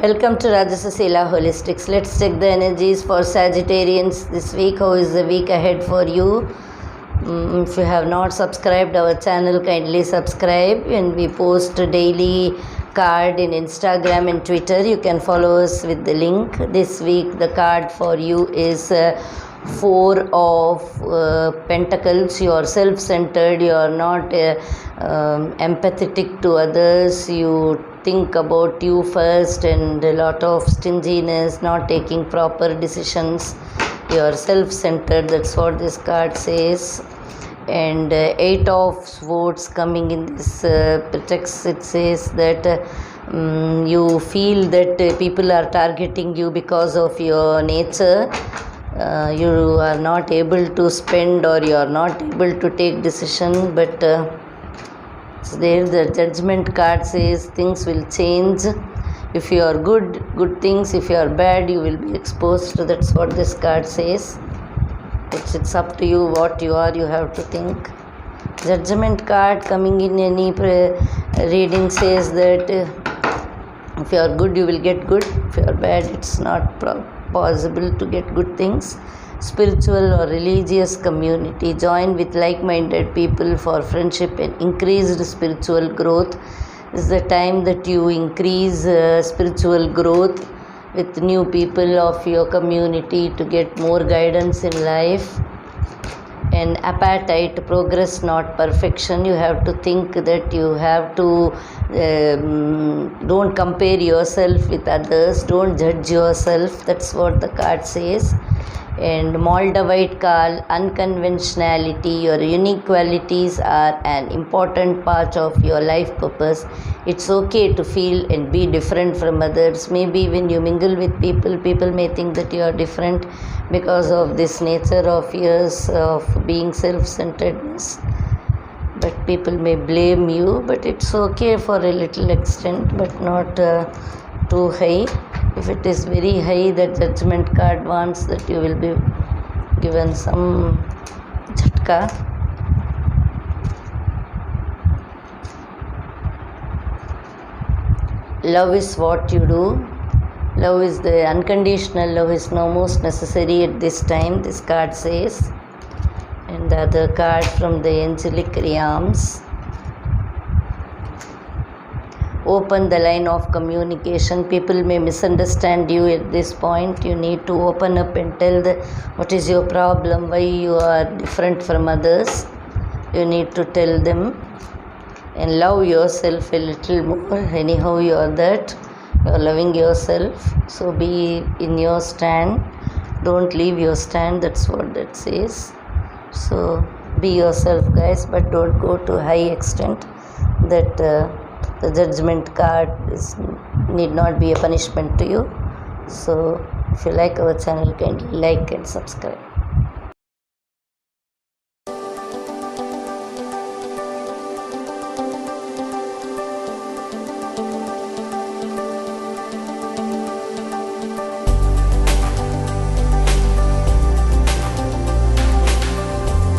Welcome to Rajasasila Holistics. Let's check the energies for Sagittarians this week. How is the week ahead for you? If you have not subscribed our channel, kindly subscribe. And we post a daily card in Instagram and Twitter. You can follow us with the link. This week the card for you is Four of Pentacles. You are self-centered. You are not empathetic to others. You think about you first, and a lot of stinginess, not taking proper decisions. You are self-centered. That's what this card says. And Eight of Swords coming in this text. It says that you feel that people are targeting you because of your nature. You are not able to spend, or you are not able to take decision, but there the Judgment card says things will change. If you are good things. If you are bad, you will be exposed. That's what this card says. It's up to you what you are. You have to think. Judgment card coming in any reading says that if you are good, you will get good. If you are bad, it's not possible to get good things. Spiritual or religious community. Join with like-minded people for friendship and increased spiritual growth. This is the time that you increase spiritual growth with new people of your community to get more guidance in life. And appetite, progress not perfection. You have to think that you have to don't compare yourself with others, don't judge yourself. That's what the card says. And Moldavite call, unconventionality. Your unique qualities are an important part of your life purpose. It's okay to feel and be different from others. Maybe when you mingle with people, people may think that you are different because of this nature of yours of being self-centeredness. But people may blame you, but it's okay for a little extent, but not too high. If it is very high, the Judgment card wants that you will be given some jhatka. Love is what you do. Love is the unconditional love is no most necessary at this time, this card says. And the other card from the angelic realms. Open the line of communication. People may misunderstand you at this point. You need to open up and tell what is your problem, why you are different from others. You need to tell them. And love yourself a little more. Anyhow, you are that. You are loving yourself. So be in your stand. Don't leave your stand. That's what that says. So be yourself, guys, but don't go to high extent that the Judgment card need not be a punishment to you. So if you like our channel, kindly like and subscribe.